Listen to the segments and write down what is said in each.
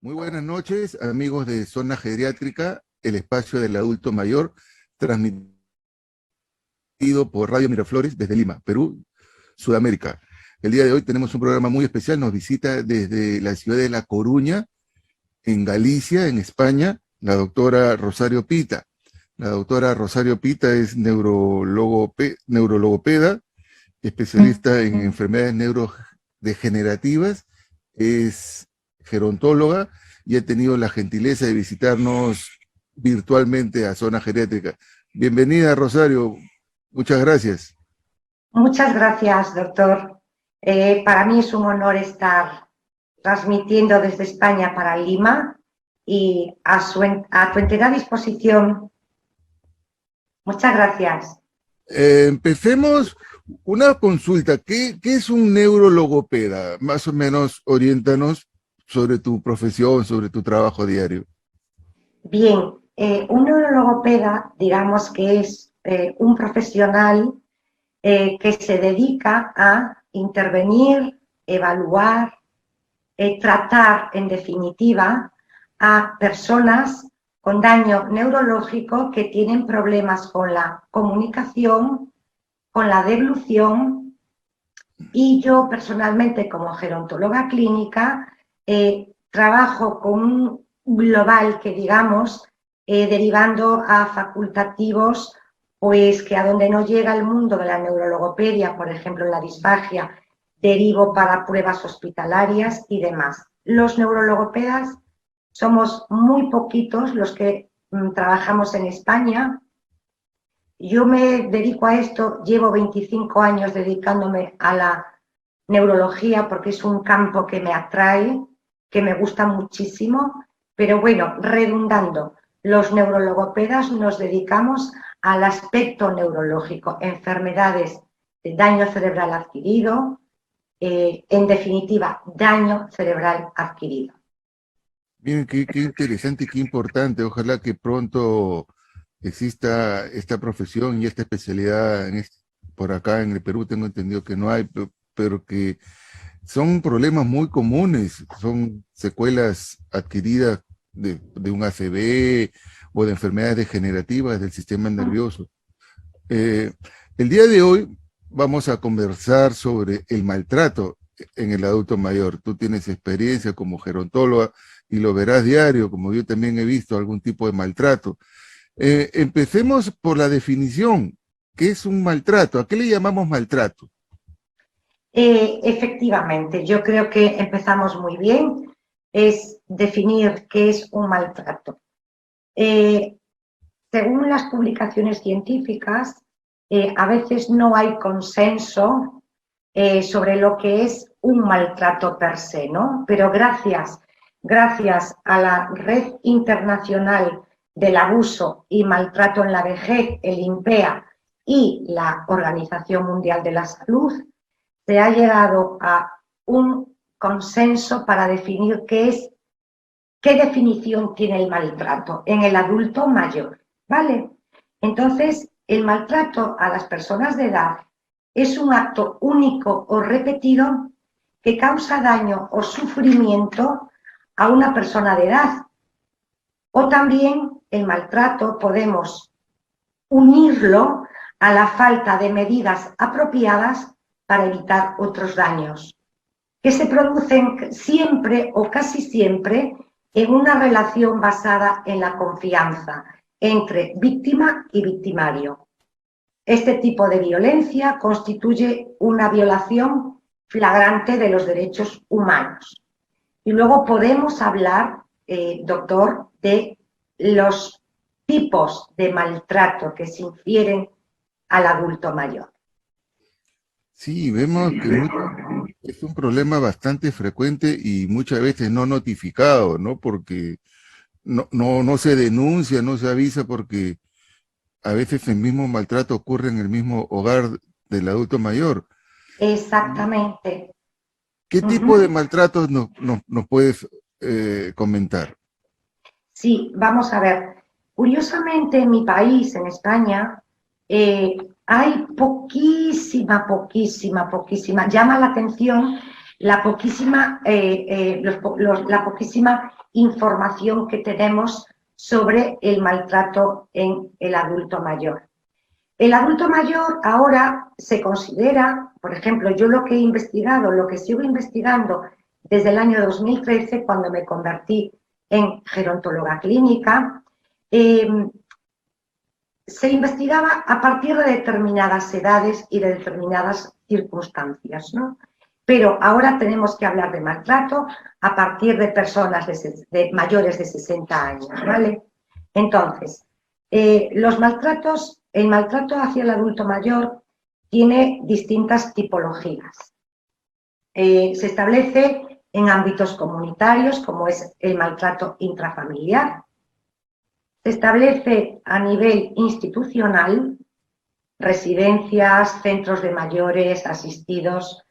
Muy buenas noches, amigos de Zona Geriátrica, el espacio del adulto mayor, transmitido por Radio Miraflores desde Lima, Perú, Sudamérica. El día de hoy tenemos un programa muy especial, nos visita desde la ciudad de La Coruña, en Galicia, en España, la doctora Rosario Pita. La doctora Rosario Pita es neurologopeda, especialista en enfermedades neurodegenerativas, es gerontóloga y ha tenido la gentileza de visitarnos virtualmente a Zona Geriátrica. Bienvenida, Rosario. Muchas gracias. Muchas gracias, doctor. Para mí es un honor estar transmitiendo desde España para Lima y a tu entera disposición. Muchas gracias. Empecemos una consulta. ¿Qué es un neurologopeda? Más o menos oriéntanos sobre tu profesión, sobre tu trabajo diario. Bien, un neurologopeda, digamos que es un profesional que se dedica a intervenir, evaluar, tratar, en definitiva, a personas con daño neurológico que tienen problemas con la comunicación, con la deglución, y yo personalmente como gerontóloga clínica trabajo con un global que digamos derivando a facultativos pues que a donde no llega el mundo de la neurologopedia, por ejemplo en la disfagia, derivo para pruebas hospitalarias y demás. Los neurologopedas somos muy poquitos los que trabajamos en España. Yo me dedico a esto, llevo 25 años dedicándome a la neurología porque es un campo que me atrae, que me gusta muchísimo, pero bueno, redundando, los neurologopedas nos dedicamos al aspecto neurológico, enfermedades de daño cerebral adquirido, en definitiva, daño cerebral adquirido. Bien, qué interesante y qué importante. Ojalá que pronto exista esta profesión y esta especialidad por acá en el Perú. Tengo entendido que no hay, pero que son problemas muy comunes, son secuelas adquiridas de un ACV o de enfermedades degenerativas del sistema nervioso. El día de hoy vamos a conversar sobre el maltrato en el adulto mayor. Tú tienes experiencia como gerontóloga y lo verás diario, como yo también he visto algún tipo de maltrato. Empecemos por la definición. ¿Qué es un maltrato? ¿A qué le llamamos maltrato? Efectivamente, yo creo que empezamos muy bien. Es definir qué es un maltrato. Según las publicaciones científicas, a veces no hay consenso sobre lo que es un maltrato per se, ¿no? Pero gracias a la Red Internacional del Abuso y Maltrato en la Vejez, el INPEA, y la Organización Mundial de la Salud, se ha llegado a un consenso para definir qué definición tiene el maltrato en el adulto mayor, ¿vale? Entonces, el maltrato a las personas de edad es un acto único o repetido que causa daño o sufrimiento a una persona de edad. O también el maltrato podemos unirlo a la falta de medidas apropiadas para evitar otros daños, que se producen siempre o casi siempre en una relación basada en la confianza entre víctima y victimario. Este tipo de violencia constituye una violación flagrante de los derechos humanos. Y luego podemos hablar, doctor, de los tipos de maltrato que se infieren al adulto mayor. Sí, vemos que es un problema bastante frecuente y muchas veces no notificado, ¿no? Porque no se denuncia, no se avisa porque a veces el mismo maltrato ocurre en el mismo hogar del adulto mayor. Exactamente. ¿Qué tipo de maltratos nos puedes comentar? Sí, vamos a ver. Curiosamente, en mi país, en España, hay poquísima, llama la atención la poquísima información que tenemos sobre el maltrato en el adulto mayor. El adulto mayor ahora se considera, por ejemplo, yo lo que he investigado, lo que sigo investigando desde el año 2013, cuando me convertí en gerontóloga clínica, se investigaba a partir de determinadas edades y de determinadas circunstancias, ¿no? Pero ahora tenemos que hablar de maltrato a partir de personas de mayores de 60 años, ¿vale? Entonces, el maltrato hacia el adulto mayor tiene distintas tipologías. Se establece en ámbitos comunitarios, como es el maltrato intrafamiliar. Se establece a nivel institucional, residencias, centros de mayores, asistidos,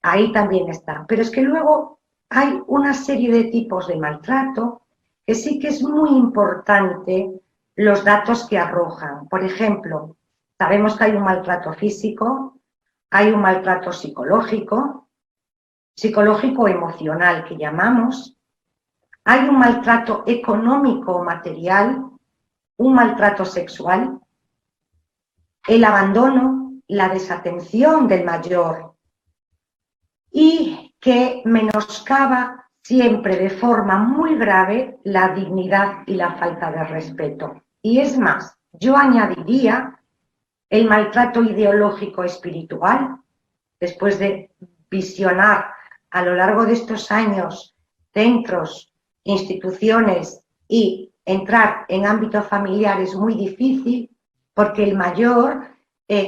ahí también está. Pero es que luego hay una serie de tipos de maltrato que sí que es muy importante los datos que arrojan. Por ejemplo, sabemos que hay un maltrato físico, hay un maltrato psicológico o emocional que llamamos, hay un maltrato económico o material, un maltrato sexual, el abandono, la desatención del mayor y que menoscaba siempre de forma muy grave la dignidad y la falta de respeto. Y es más, yo añadiría el maltrato ideológico espiritual, después de visionar a lo largo de estos años centros, instituciones y entrar en ámbito familiar es muy difícil porque el mayor,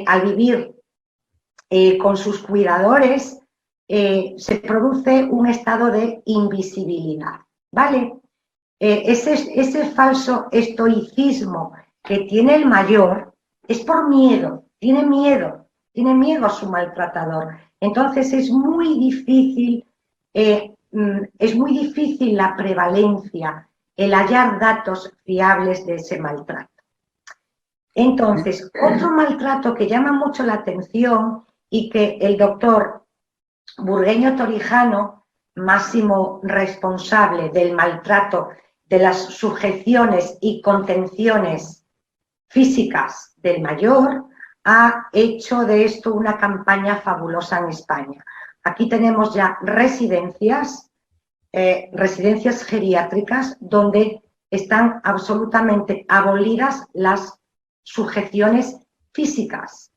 al vivir con sus cuidadores, se produce un estado de invisibilidad, ¿vale? Ese falso estoicismo que tiene el mayor es por miedo, tiene miedo a su maltratador. Entonces es muy difícil la prevalencia, el hallar datos fiables de ese maltrato. Entonces, otro maltrato que llama mucho la atención y que el doctor Burgueño Torijano, máximo responsable del maltrato, de las sujeciones y contenciones físicas del mayor, ha hecho de esto una campaña fabulosa en España. Aquí tenemos ya residencias geriátricas donde están absolutamente abolidas las sujeciones físicas.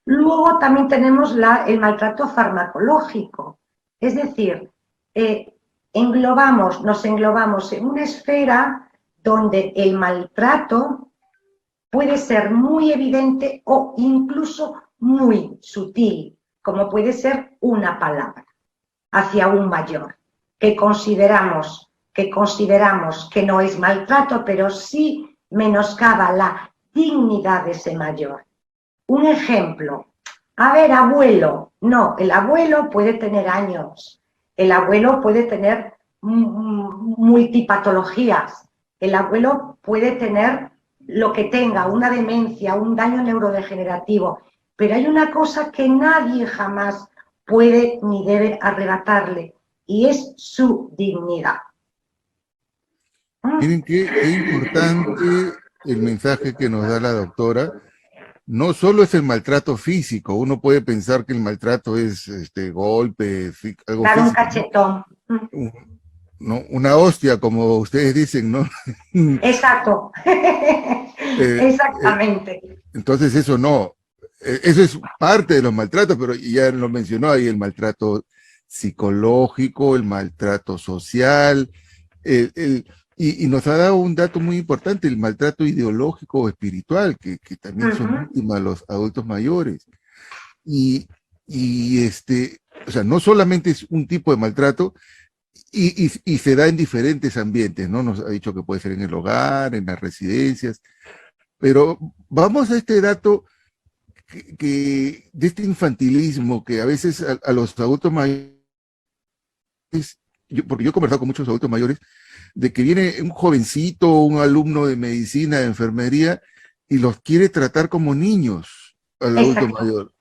Luego también tenemos el maltrato farmacológico, es decir, nos englobamos en una esfera donde el maltrato puede ser muy evidente o incluso muy sutil, como puede ser una palabra hacia un mayor, que consideramos que no es maltrato, pero sí menoscaba la dignidad de ese mayor. Un ejemplo, a ver, abuelo, no, el abuelo puede tener años, el abuelo puede tener multipatologías, el abuelo puede tener lo que tenga, una demencia, un daño neurodegenerativo, pero hay una cosa que nadie jamás puede ni debe arrebatarle, y es su dignidad. Miren qué importante el mensaje que nos da la doctora. No solo es el maltrato físico, uno puede pensar que el maltrato es golpe, algo dar físico, un cachetón. ¿no? Una hostia, como ustedes dicen, ¿no? Exacto. Exactamente. Entonces eso no, eso es parte de los maltratos, pero ya lo mencionó ahí, el maltrato psicológico, el maltrato social, y nos ha dado un dato muy importante, el maltrato ideológico o espiritual, que también son víctimas los adultos mayores. O sea, no solamente es un tipo de maltrato, y se da en diferentes ambientes, ¿no? Nos ha dicho que puede ser en el hogar, en las residencias, pero vamos a este dato de este infantilismo que a veces a los adultos mayores, porque yo he conversado con muchos adultos mayores, de que viene un jovencito, un alumno de medicina, de enfermería, y los quiere tratar como niños al adulto mayor.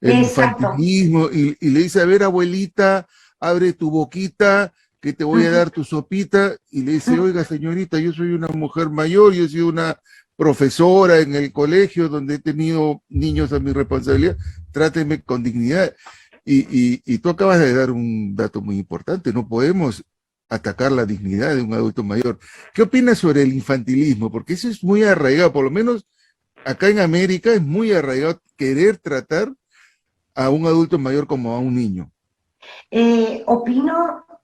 El infantilismo, y le dice, a ver, abuelita, abre tu boquita, que te voy a dar tu sopita, y le dice, oiga señorita, yo soy una mujer mayor, yo soy una profesora en el colegio donde he tenido niños a mi responsabilidad, tráteme con dignidad. Y tú acabas de dar un dato muy importante, no podemos atacar la dignidad de un adulto mayor. ¿Qué opinas sobre el infantilismo? Porque eso es muy arraigado, por lo menos acá en América es muy arraigado querer tratar a un adulto mayor como a un niño.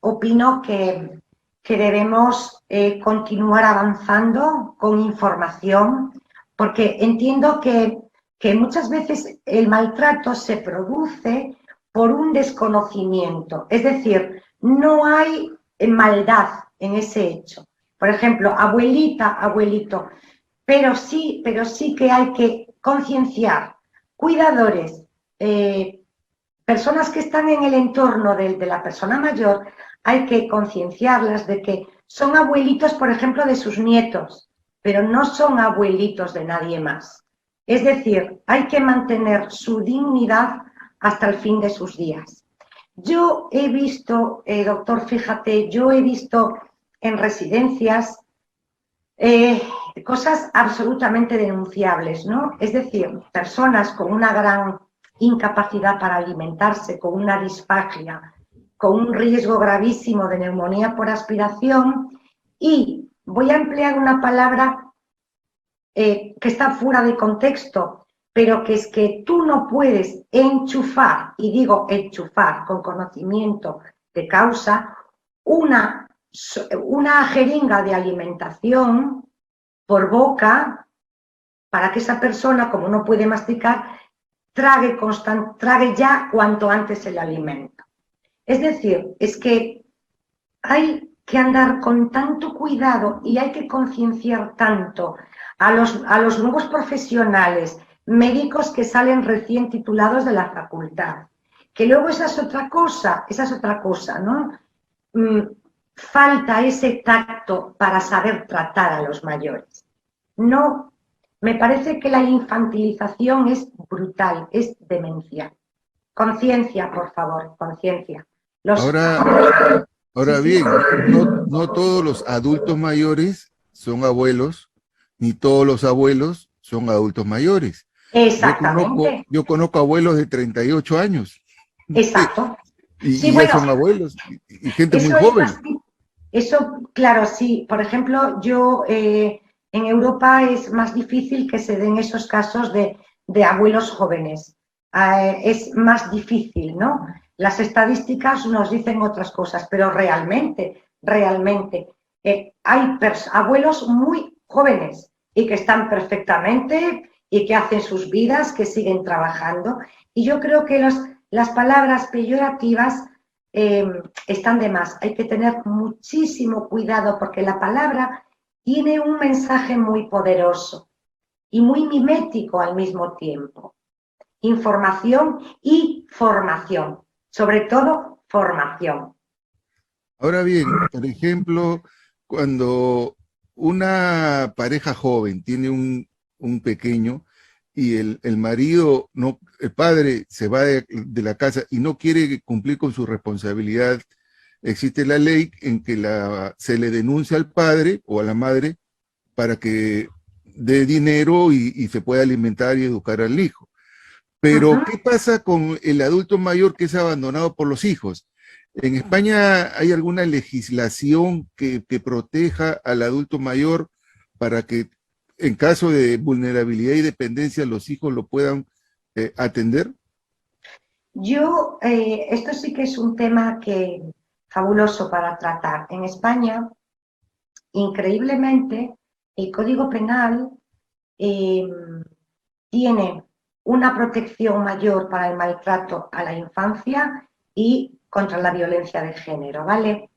Opino que debemos continuar avanzando con información, porque entiendo que muchas veces el maltrato se produce por un desconocimiento, es decir, no hay maldad en ese hecho. Por ejemplo, abuelita, abuelito, pero sí que hay que concienciar, cuidadores, personas que están en el entorno de la persona mayor, hay que concienciarlas de que son abuelitos, por ejemplo, de sus nietos, pero no son abuelitos de nadie más. Es decir, hay que mantener su dignidad hasta el fin de sus días. Yo he visto, doctor, fíjate, yo he visto en residencias cosas absolutamente denunciables, ¿no? Es decir, personas con una gran incapacidad para alimentarse, con una disfagia, con un riesgo gravísimo de neumonía por aspiración, y voy a emplear una palabra que está fuera de contexto, pero que es que tú no puedes enchufar, y digo enchufar con conocimiento de causa, una jeringa de alimentación por boca para que esa persona, como no puede masticar, trague ya cuanto antes el alimento. Es decir, es que hay que andar con tanto cuidado y hay que concienciar tanto a los nuevos profesionales, médicos que salen recién titulados de la facultad, que luego esa es otra cosa, ¿no? Falta ese tacto para saber tratar a los mayores. No, me parece que la infantilización es brutal, es demencial. Conciencia, por favor, conciencia. Ahora, Sí, ahora sí. bien, no todos los adultos mayores son abuelos, ni todos los abuelos son adultos mayores. Exactamente, Yo conozco abuelos de 38 años exacto. Sí, y ya bueno, son abuelos y gente muy eso es joven. así. Eso, claro, sí. Por ejemplo, yo en Europa es más difícil que se den esos casos de abuelos jóvenes. Es más difícil, ¿no? Las estadísticas nos dicen otras cosas, pero realmente hay abuelos muy jóvenes y que están perfectamente y que hacen sus vidas, que siguen trabajando. Y yo creo que las palabras peyorativas están de más. Hay que tener muchísimo cuidado porque la palabra tiene un mensaje muy poderoso y muy mimético al mismo tiempo. Información y formación, sobre todo formación. Ahora bien, por ejemplo, cuando una pareja joven tiene un pequeño y el marido, no, el padre se va de la casa y no quiere cumplir con su responsabilidad, existe la ley en que se le denuncia al padre o a la madre para que dé dinero y se pueda alimentar y educar al hijo. Pero, ¿qué pasa con el adulto mayor que es abandonado por los hijos? ¿En España hay alguna legislación que proteja al adulto mayor para que en caso de vulnerabilidad y dependencia los hijos lo puedan atender? Esto sí que es un tema fabuloso para tratar. En España, increíblemente, el Código Penal eh, tiene una protección mayor para el maltrato a la infancia y contra la violencia de género, ¿vale?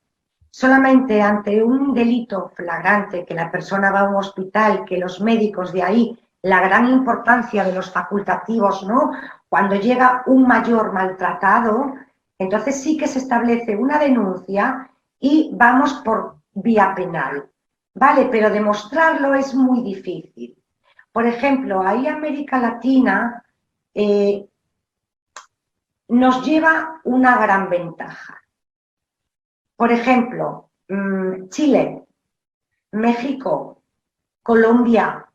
Solamente ante un delito flagrante, que la persona va a un hospital, que los médicos, de ahí la gran importancia de los facultativos, ¿no? Cuando llega un mayor maltratado, entonces sí que se establece una denuncia y vamos por vía penal, ¿vale? Pero demostrarlo es muy difícil. Por ejemplo, ahí América Latina nos lleva una gran ventaja. por ejemplo, Chile, México, Colombia,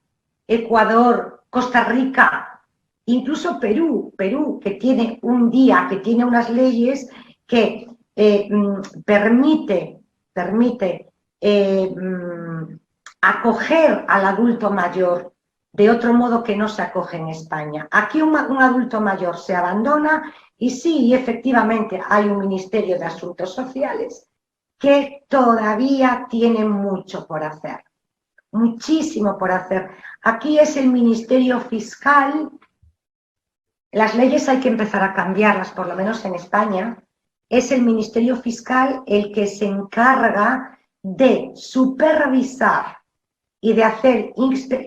Ecuador, Costa Rica, incluso Perú, que tiene un día, que tiene unas leyes que permite acoger al adulto mayor de otro modo que no se acoge en España. Aquí un adulto mayor se abandona y sí, efectivamente, hay un Ministerio de Asuntos Sociales que todavía tiene mucho por hacer, muchísimo por hacer. Aquí es el Ministerio Fiscal, las leyes hay que empezar a cambiarlas, por lo menos en España, es el Ministerio Fiscal el que se encarga de supervisar y de hacer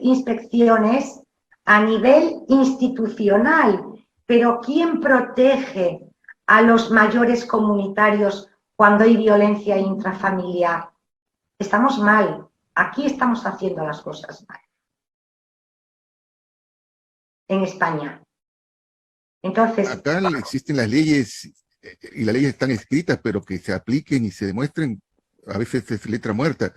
inspecciones a nivel institucional. Pero ¿quién protege a los mayores comunitarios cuando hay violencia intrafamiliar? Estamos mal. Aquí estamos haciendo las cosas mal. En España. Entonces, acá existen las leyes y las leyes están escritas, pero que se apliquen y se demuestren, a veces es letra muerta.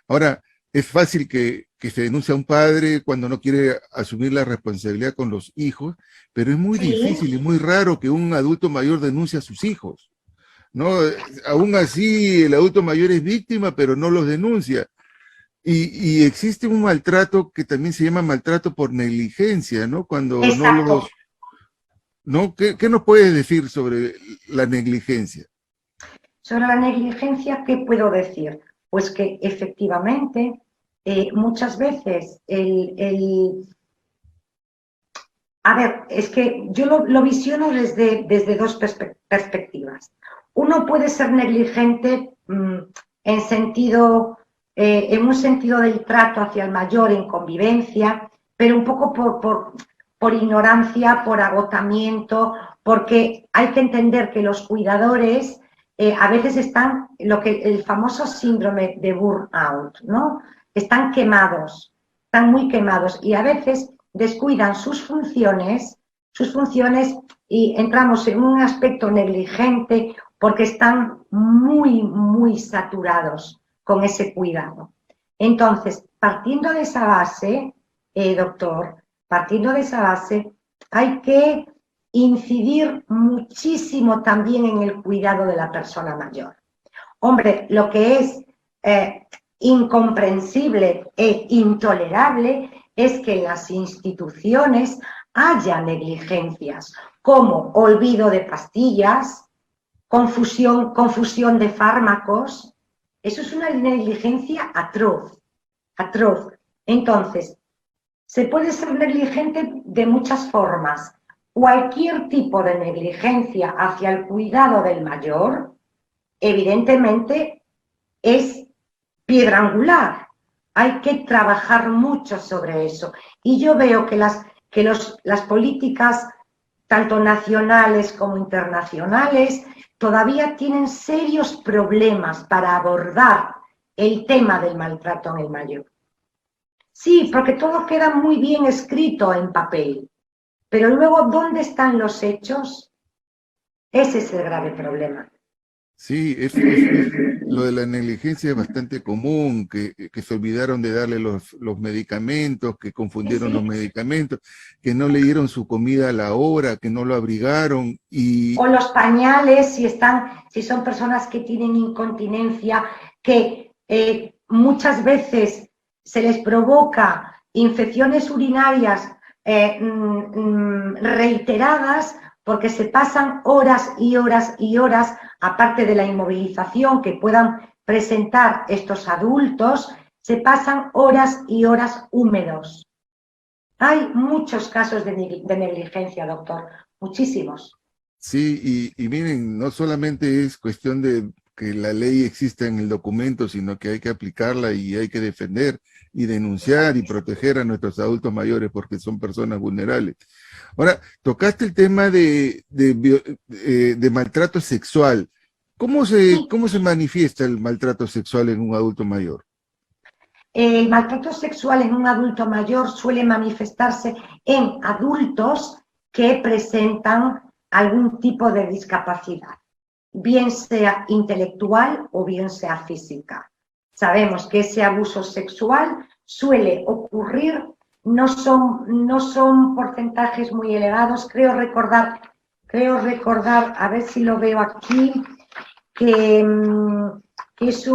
Ahora, es fácil que se denuncie a un padre cuando no quiere asumir la responsabilidad con los hijos, pero es muy difícil y muy raro que un adulto mayor denuncie a sus hijos, ¿no? Aún así, el adulto mayor es víctima, pero no los denuncia. Y existe un maltrato que también se llama maltrato por negligencia, ¿no? Cuando exacto. no los... ¿No? ¿Qué nos puedes decir sobre la negligencia? Sobre la negligencia, ¿qué puedo decir? Pues que efectivamente muchas veces a ver, es que yo lo visiono desde dos perspectivas. Uno puede ser negligente en un sentido del trato hacia el mayor, en convivencia, pero un poco por ignorancia, por agotamiento, porque hay que entender que los cuidadores a veces están, el famoso síndrome de burnout, ¿no? Están quemados, están muy quemados y a veces descuidan sus funciones y entramos en un aspecto negligente porque están muy saturados con ese cuidado. Entonces, partiendo de esa base, doctor, partiendo de esa base, hay que incidir muchísimo también en el cuidado de la persona mayor. Hombre, lo que es incomprensible e intolerable es que en las instituciones haya negligencias, como olvido de pastillas, confusión de fármacos. Eso es una negligencia atroz. Entonces, se puede ser negligente de muchas formas. Cualquier tipo de negligencia hacia el cuidado del mayor, evidentemente, es piedra angular. Hay que trabajar mucho sobre eso. Y yo veo que las políticas, tanto nacionales como internacionales, todavía tienen serios problemas para abordar el tema del maltrato en el mayor. Sí, porque todo queda muy bien escrito en papel, pero luego, ¿dónde están los hechos? Ese es el grave problema. Sí, lo de la negligencia es bastante común, que se olvidaron de darle los medicamentos, que confundieron los medicamentos, que no le dieron su comida a la hora, que no lo abrigaron. O los pañales, si son personas que tienen incontinencia, que muchas veces se les provoca infecciones urinarias reiteradas porque se pasan horas y horas y horas, aparte de la inmovilización que puedan presentar estos adultos, se pasan horas y horas húmedos. Hay muchos casos de negligencia, doctor, muchísimos. Sí, y miren, no solamente es cuestión de que la ley exista en el documento, sino que hay que aplicarla y hay que defender y denunciar y proteger a nuestros adultos mayores porque son personas vulnerables. Ahora, tocaste el tema de maltrato sexual. ¿Cómo se manifiesta el maltrato sexual en un adulto mayor? El maltrato sexual en un adulto mayor suele manifestarse en adultos que presentan algún tipo de discapacidad. bien sea intelectual o bien sea física. Sabemos que ese abuso sexual suele ocurrir, no son porcentajes muy elevados. Creo recordar, a ver si lo veo aquí, que es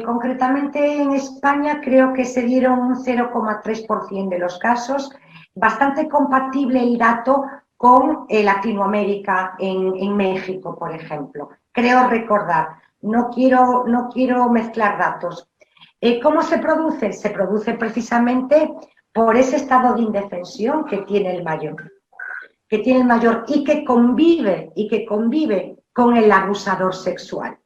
concretamente en España creo que se dieron un 0,3% de los casos, bastante compatible el dato con Latinoamérica, en México, por ejemplo. Creo recordar, no quiero mezclar datos. ¿Cómo se produce? Se produce precisamente por ese estado de indefensión que tiene el mayor, y que convive con el abusador sexual,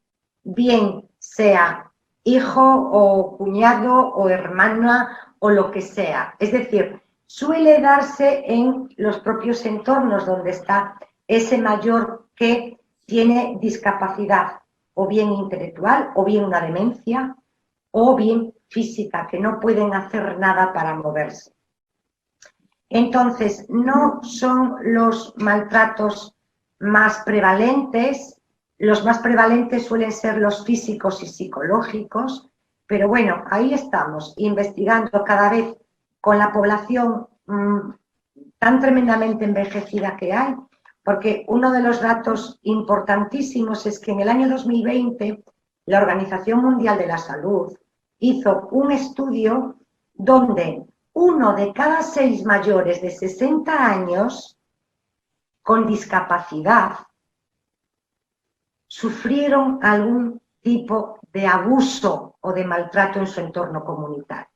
bien sea hijo o cuñado o hermana o lo que sea. Es decir, suele darse en los propios entornos donde está ese mayor que tiene discapacidad, o bien intelectual, o bien una demencia, o bien física, que no pueden hacer nada para moverse. Entonces, no son los maltratos más prevalentes. Los más prevalentes suelen ser los físicos y psicológicos, pero bueno, ahí estamos, investigando cada vez con la población tan tremendamente envejecida que hay, porque uno de los datos importantísimos es que en el año 2020 la Organización Mundial de la Salud hizo un estudio donde 1 de cada 6 mayores de 60 años con discapacidad sufrieron algún tipo de abuso o de maltrato en su entorno comunitario.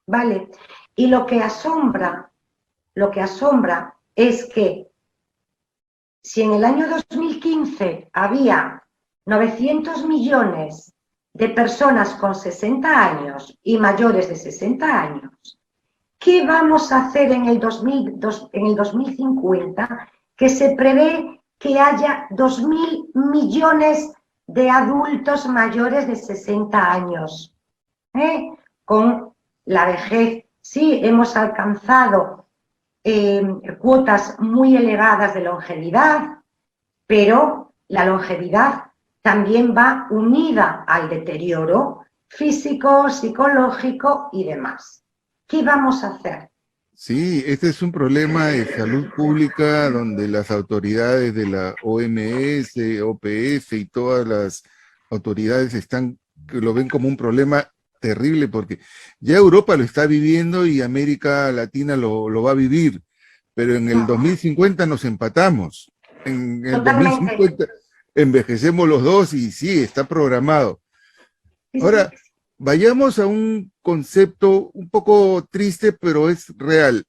¿Vale? Y lo que asombra es que si en el año 2015 había 900 millones de personas con 60 años y mayores de 60 años, ¿qué vamos a hacer en el 2050? Que se prevé que haya 2.000 millones de adultos mayores de 60 años. Con la vejez, sí, hemos alcanzado cuotas muy elevadas de longevidad, pero la longevidad también va unida al deterioro físico, psicológico y demás. ¿Qué vamos a hacer? Sí, este es un problema de salud pública donde las autoridades de la OMS, OPS y todas las autoridades que lo ven como un problema terrible porque ya Europa lo está viviendo y América Latina lo va a vivir, pero en el 2050 nos empatamos. En el 2050 envejecemos los dos y sí, está programado. Ahora, vayamos a un concepto un poco triste, pero es real.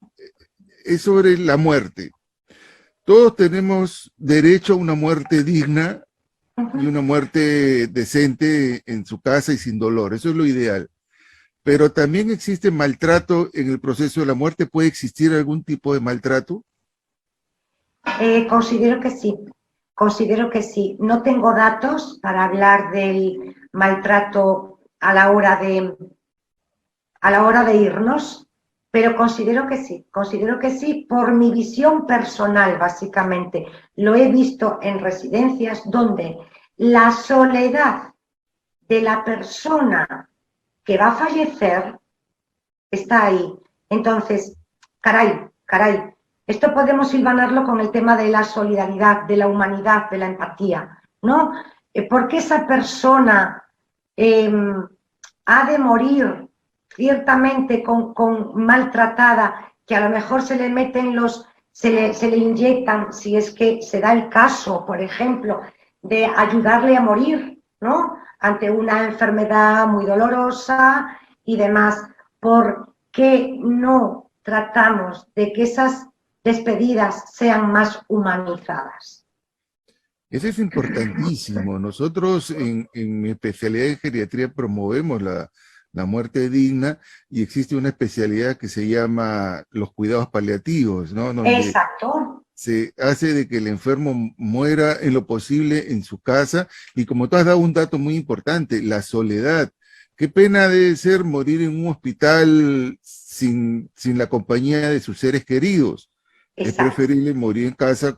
Es sobre la muerte. Todos tenemos derecho a una muerte digna y una muerte decente en su casa y sin dolor. Eso es lo ideal. Pero también existe maltrato en el proceso de la muerte. ¿Puede existir algún tipo de maltrato? Considero que sí. Considero que sí. No tengo datos para hablar del maltrato a la hora de irnos, pero considero que sí por mi visión personal, básicamente. Lo he visto en residencias donde la soledad de la persona que va a fallecer está ahí. Entonces, caray, esto podemos hilvanarlo con el tema de la solidaridad, de la humanidad, de la empatía, ¿no? ¿Por qué esa persona ha de morir ciertamente con maltratada, que a lo mejor se le meten se le inyectan, si es que se da el caso, por ejemplo, de ayudarle a morir, ¿no? Ante una enfermedad muy dolorosa y demás? ¿Por qué no tratamos de que esas despedidas sean más humanizadas? Eso es importantísimo. Nosotros en mi especialidad en geriatría promovemos la muerte digna y existe una especialidad que se llama los cuidados paliativos, ¿no? Donde Exacto. se hace de que el enfermo muera en lo posible en su casa y como tú has dado un dato muy importante, la soledad. Qué pena debe ser morir en un hospital sin la compañía de sus seres queridos. Es exacto. preferible morir en casa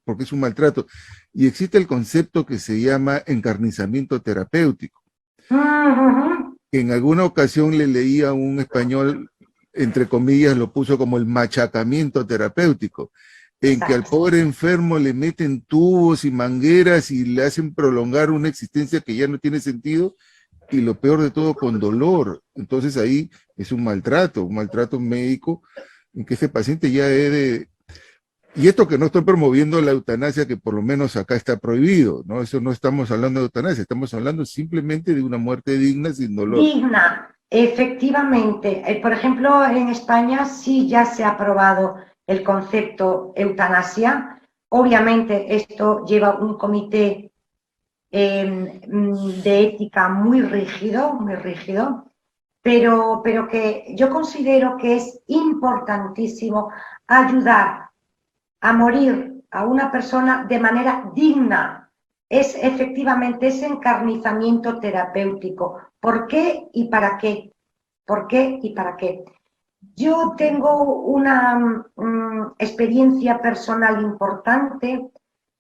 porque es un maltrato. Y existe el concepto que se llama encarnizamiento terapéutico. Ujú, En alguna ocasión le leí a un español, entre comillas, lo puso como el machacamiento terapéutico, en que al exacto. pobre enfermo le meten tubos y mangueras y le hacen prolongar una existencia que ya no tiene sentido, y lo peor de todo, con dolor. Entonces ahí es un maltrato médico, en que ese paciente ya debe. Y esto que no estoy promoviendo la eutanasia, que por lo menos acá está prohibido, ¿no? Eso no estamos hablando de eutanasia, estamos hablando simplemente de una muerte digna sin dolor. Digna, efectivamente. Por ejemplo, en España sí ya se ha aprobado el concepto eutanasia. Obviamente esto lleva un comité de ética muy rígido, pero que yo considero que es importantísimo ayudar a morir a una persona de manera digna. Es efectivamente ese encarnizamiento terapéutico. ¿Por qué y para qué? ¿Por qué y para qué? Yo tengo una experiencia personal importante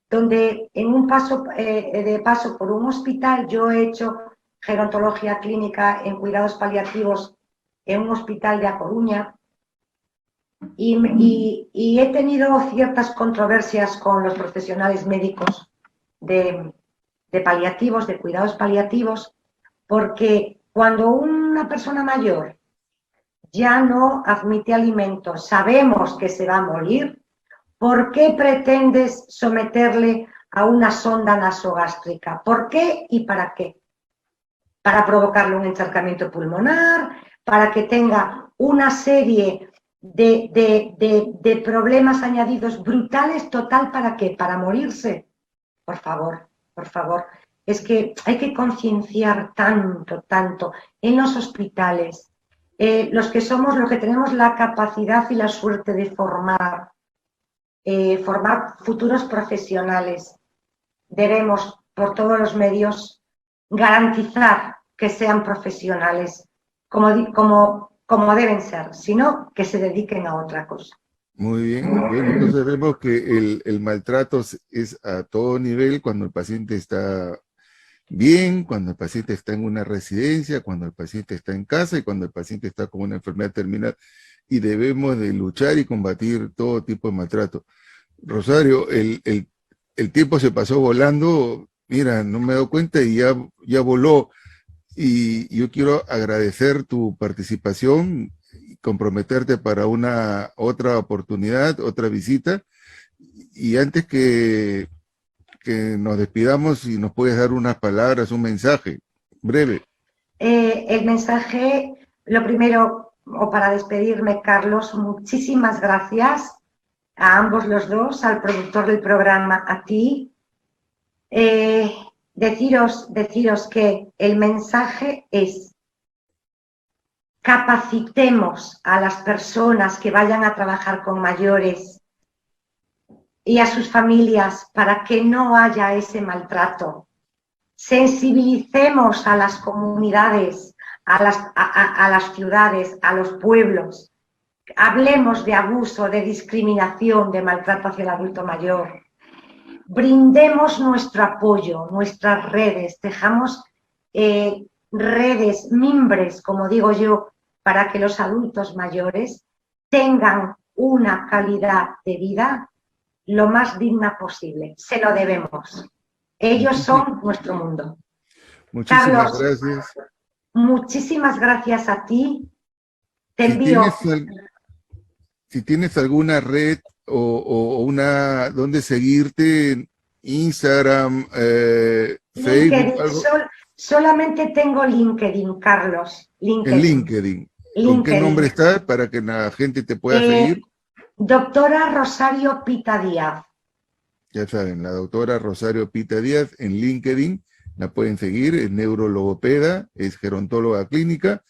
donde en un de paso por un hospital yo he hecho gerontología clínica en cuidados paliativos en un hospital de A Coruña y he tenido ciertas controversias con los profesionales médicos de paliativos, de cuidados paliativos, porque cuando una persona mayor ya no admite alimentos, sabemos que se va a morir, ¿por qué pretendes someterle a una sonda nasogástrica? ¿Por qué y para qué? Para provocarle un encharcamiento pulmonar, para que tenga una serie de problemas añadidos brutales, total, ¿para qué? Para morirse. Por favor, por favor. Es que hay que concienciar tanto en los hospitales. Los que tenemos la capacidad y la suerte de formar futuros profesionales, debemos, por todos los medios, garantizar que sean profesionales como deben ser, sino que se dediquen a otra cosa. Muy bien, bueno, entonces vemos que el maltrato es a todo nivel cuando el paciente está bien, cuando el paciente está en una residencia, cuando el paciente está en casa y cuando el paciente está con una enfermedad terminal, y debemos de luchar y combatir todo tipo de maltrato. Rosario, el tiempo se pasó volando, mira, no me he dado cuenta y ya voló. Y yo quiero agradecer tu participación y comprometerte para una otra oportunidad, otra visita. Y antes que nos despidamos, si nos puedes dar unas palabras, un mensaje breve. El mensaje, lo primero, o para despedirme, Carlos, muchísimas gracias a ambos los dos, al productor del programa, a ti. Deciros que el mensaje es: capacitemos a las personas que vayan a trabajar con mayores y a sus familias para que no haya ese maltrato. Sensibilicemos a las comunidades, a las ciudades, a los pueblos. Hablemos de abuso, de discriminación, de maltrato hacia el adulto mayor. Brindemos nuestro apoyo, nuestras redes, dejamos redes, mimbres, como digo yo, para que los adultos mayores tengan una calidad de vida lo más digna posible. Se lo debemos. Ellos son nuestro mundo. Muchísimas Carlos, gracias. muchísimas gracias a ti. Te Si envío. si tienes alguna red o una donde seguirte, Instagram, Facebook, LinkedIn, algo, solamente tengo LinkedIn, Carlos. en LinkedIn. LinkedIn. ¿Con qué nombre LinkedIn. está para que la gente te pueda seguir? Doctora Rosario Pita Díaz. Ya saben, la doctora Rosario Pita Díaz en LinkedIn, la pueden seguir, es neurologopeda, es gerontóloga clínica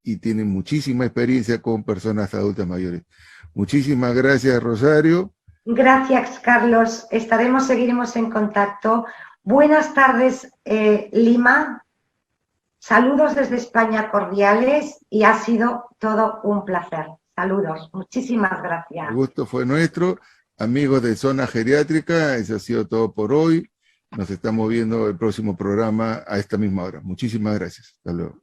y tiene muchísima experiencia con personas adultas mayores. Muchísimas gracias, Rosario. Gracias, Carlos. Seguiremos en contacto. Buenas tardes, Lima. Saludos desde España cordiales y ha sido todo un placer. Saludos, muchísimas gracias. El gusto fue nuestro. Amigos de Zona Geriátrica, eso ha sido todo por hoy. Nos estamos viendo el próximo programa a esta misma hora. Muchísimas gracias. Hasta luego.